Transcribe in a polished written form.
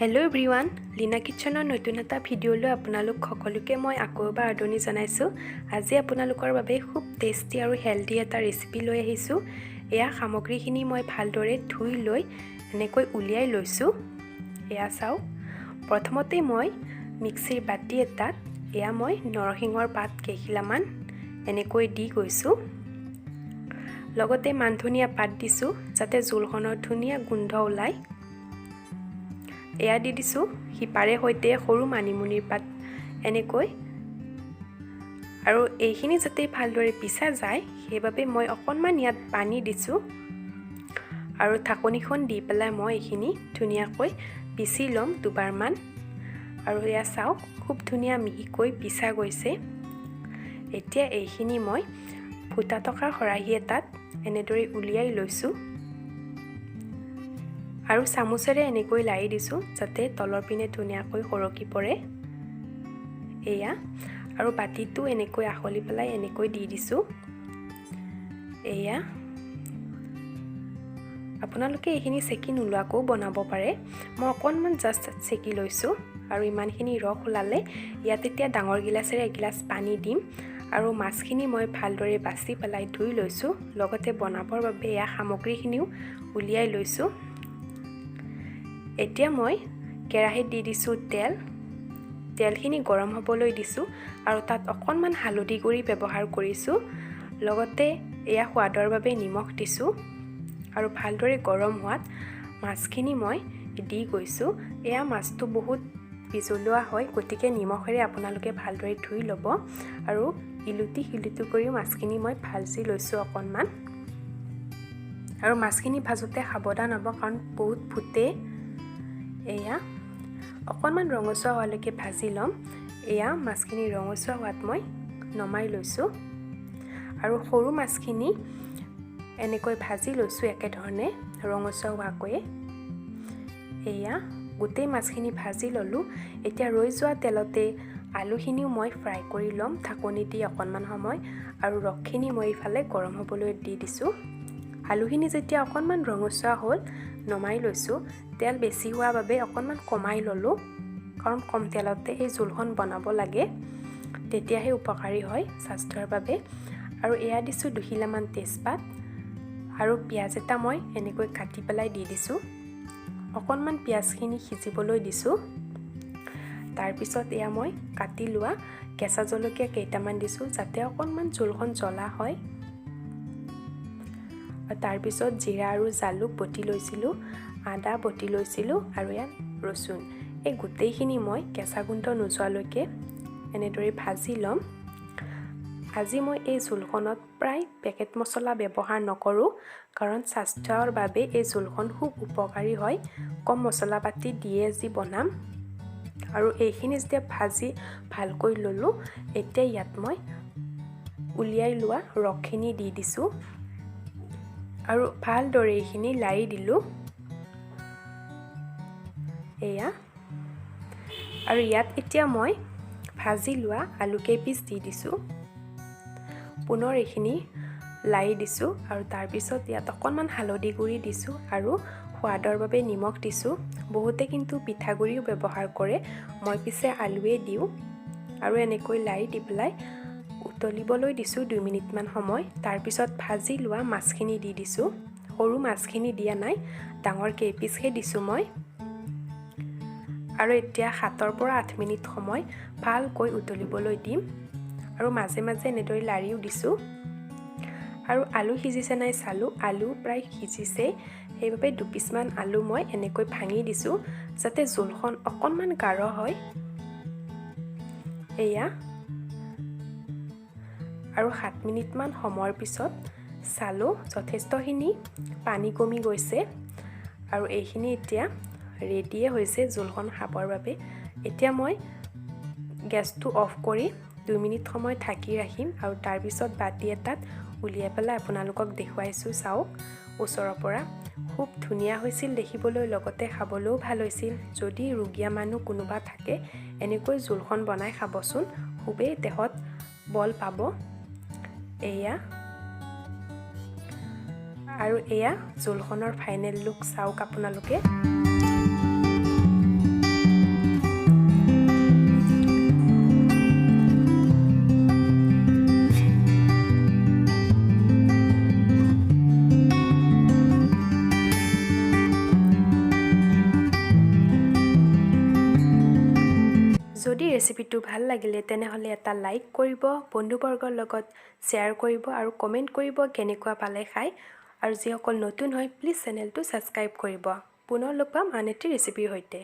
Hello' everyone, Lina কিটচেনৰ নতুন এটা ভিডিঅ'লৈ আপোনালোক সকলোকে মই আকৌ এবাৰ আদৰণি জনাইছোঁ। আজি আপোনালোকৰ বাবে খুব টেষ্টি আৰু হেল্ডি এটা ৰেচিপি লৈ আহিছোঁ। এয়া সামগ্ৰীখিনি মই ভালদৰে ধুই লৈ এনেকৈ উলিয়াই লৈছোঁ। এয়া চাওক, প্ৰথমতে মই মিক্সিৰ বাতি এটাত এয়া মই নৰসিংহৰ পাত কেইখিলামান এনেকৈ দি গৈছোঁ। লগতে মান ধনিয়া পাত দিছোঁ যাতে জোলখনৰ ধুনীয়া গোন্ধ ওলায়। এয়া দি দিছোঁ সিপাৰে সৈতে সৰু মানিমুনিৰ পাত এনেকৈ, আৰু এইখিনি যাতে ভালদৰে পিছা যায় সেইবাবে মই অকণমান ইয়াত পানী দিছোঁ আৰু ঢাকনিখন দি পেলাই মই এইখিনি ধুনীয়াকৈ পিচি ল'ম দুবাৰমান। আৰু এয়া চাওক, খুব ধুনীয়া মিহিকৈ পিছা গৈছে। এতিয়া এইখিনি মই ফুটা থকা খৰাহী এটাত এনেদৰে উলিয়াই লৈছোঁ আৰু চামুচেৰে এনেকৈ লাৰি দিছোঁ যাতে তলৰ পিনে ধুনীয়াকৈ সৰকি পৰে। এয়া, আৰু বাতিটো এনেকৈ আখলি পেলাই এনেকৈ দি দিছোঁ। এয়া, আপোনালোকে এইখিনি চেকি নোলোৱাকৈও বনাব পাৰে। মই অকণমান জাষ্ট চেকি লৈছোঁ আৰু ইমানখিনি ৰস ওলালে ইয়াত এতিয়া ডাঙৰ গিলাচেৰে এগিলাচ পানী দিম আৰু মাছখিনি মই ভালদৰে বাছি পেলাই ধুই লৈছোঁ। লগতে বনাবৰ বাবে এয়া সামগ্ৰীখিনিও উলিয়াই লৈছোঁ। এতিয়া মই কেৰাহীত দি দিছোঁ তেলখিনি গৰম হ'বলৈ দিছোঁ আৰু তাত অকণমান হালধি গুড়ি ব্যৱহাৰ কৰিছোঁ। লগতে এয়া সোৱাদৰ বাবে নিমখ দিছোঁ আৰু ভালদৰে গৰম হোৱাত মাছখিনি মই দি গৈছোঁ। এয়া মাছটো বহুত পিজলোৱা হয়, গতিকে নিমখেৰে আপোনালোকে ভালদৰে ধুই ল'ব আৰু ইলুটি সিলুটি কৰি মাছখিনি মই ভাজি লৈছোঁ অকণমান। আৰু মাছখিনি ভাজোঁতে সাৱধান হ'ব কাৰণ বহুত ফুটে। এয়া অকণমান ৰঙচুৱা হোৱালৈকে ভাজি ল'ম। এয়া মাছখিনি ৰঙচুৱা হোৱাত মই নমাই লৈছোঁ আৰু সৰু মাছখিনি এনেকৈ ভাজি লৈছোঁ একেধৰণে ৰঙচুৱা হোৱাকৈয়ে। এয়া গোটেই মাছখিনি ভাজি ল'লোঁ। এতিয়া ৰৈ যোৱা তেলতে আলুখিনিও মই ফ্ৰাই কৰি ল'ম ঢাকনি দি অকণমান সময়, আৰু ৰসখিনি মই ইফালে গৰম হ'বলৈ দি দিছোঁ। আলুখিনি যেতিয়া অকণমান ৰঙচুৱা হ'ল নমাই লৈছোঁ। তেল বেছি হোৱাৰ বাবে অকণমান কমাই ল'লোঁ কাৰণ কম তেলতে এই জোলখন বনাব লাগে, তেতিয়াহে উপকাৰী হয় স্বাস্থ্যৰ বাবে। আৰু এয়া দিছোঁ দুখিলামান তেজপাত আৰু পিঁয়াজ এটা মই এনেকৈ কাটি পেলাই দি দিছোঁ। অকণমান পিঁয়াজখিনি সিজিবলৈ দিছোঁ। তাৰপিছত এয়া মই কাটি লোৱা কেঁচা জলকীয়া কেইটামান দিছোঁ যাতে অকণমান জোলখন জ্বলা হয়। তাৰপিছত জিৰা আৰু জালুক বটি লৈছিলোঁ, আদা বটি লৈছিলোঁ আৰু ইয়াত ৰচুন। এই গোটেইখিনি মই কেঁচা গোন্ধ নোযোৱালৈকে এনেদৰে ভাজি ল'ম। আজি মই এই জোলখনত প্ৰায় পেকেট মছলা ব্যৱহাৰ নকৰোঁ কাৰণ স্বাস্থ্যৰ বাবে এই জোলখন খুব উপকাৰী হয়। কম মছলা পাতি দিয়ে যি বনাম। আৰু এইখিনি যেতিয়া ভাজি ভালকৈ ল'লোঁ, এতিয়া ইয়াত মই উলিয়াই লোৱা ৰসখিনি দি দিছোঁ আৰু ভালদৰে এইখিনি লাৰি দিলোঁ। এয়া, আৰু ইয়াত এতিয়া মই ভাজি লোৱা আলু কেইপিচ দি দিছোঁ। পুনৰ এইখিনি লাৰি দিছোঁ আৰু তাৰপিছত ইয়াত অকণমান হালধি গুড়ি দিছোঁ আৰু সোৱাদৰ বাবে নিমখ দিছোঁ। বহুতে কিন্তু পিঠাগুড়িও ব্যৱহাৰ কৰে, মই পিছে আলুৱে দিওঁ। আৰু এনেকৈ লাৰি দি পেলাই উতলিবলৈ দিছোঁ 2 মিনিটমান সময়। তাৰপিছত ভাজি লোৱা মাছখিনি দি দিছোঁ। সৰু মাছখিনি দিয়া নাই, ডাঙৰ কেইপিচহে দিছোঁ মই। আৰু এতিয়া 7 পৰা 8 মিনিট সময় ভালকৈ উতলিবলৈ দিম আৰু মাজে মাজে এনেদৰে লাৰিও দিছোঁ। আৰু আলু সিজিছে নাই চালোঁ, আলু প্ৰায় সিজিছে, সেইবাবে 2 পিচমান আলু মই এনেকৈ ভাঙি দিছোঁ যাতে জোলখন অকণমান গাঢ় হয়। এয়া, আৰু 7 মিনিটমান সময়ৰ পিছত চালোঁ যথেষ্টখিনি পানী কমি গৈছে আৰু এইখিনি এতিয়া ৰেডিয়ে হৈছে জোলখন খাবৰ বাবে। এতিয়া মই গেছটো অফ কৰি 2 মিনিট সময় ঢাকি ৰাখিম আৰু তাৰপিছত বাতি এটাত উলিয়াই পেলাই আপোনালোকক দেখুৱাইছোঁ। চাওক ওচৰৰ পৰা, খুব ধুনীয়া হৈছিল দেখিবলৈ, লগতে খাবলৈও ভাল হৈছিল। যদি ৰোগীয়া মানুহ কোনোবা থাকে এনেকৈ জোলখন বনাই খাবচোন, খুবেই দেহত বল পাব। এয়া, আৰু এয়া জোলখনৰ ফাইনেল লুক চাওক আপোনালোকে। ৰেচিপিটো ভাল লাগিলে তেনেহ'লে এটা লাইক কৰিব, বন্ধুবৰ্গৰ লগত শ্বেয়াৰ কৰিব আৰু কমেণ্ট কৰিব কেনেকুৱা পালে খাই। আৰু যিসকল নতুন হয় প্লিজ চেনেলটো ছাবস্ক্ৰাইব কৰিব। পুনৰ লগ পাম আন এটি ৰেচিপিৰ সৈতে।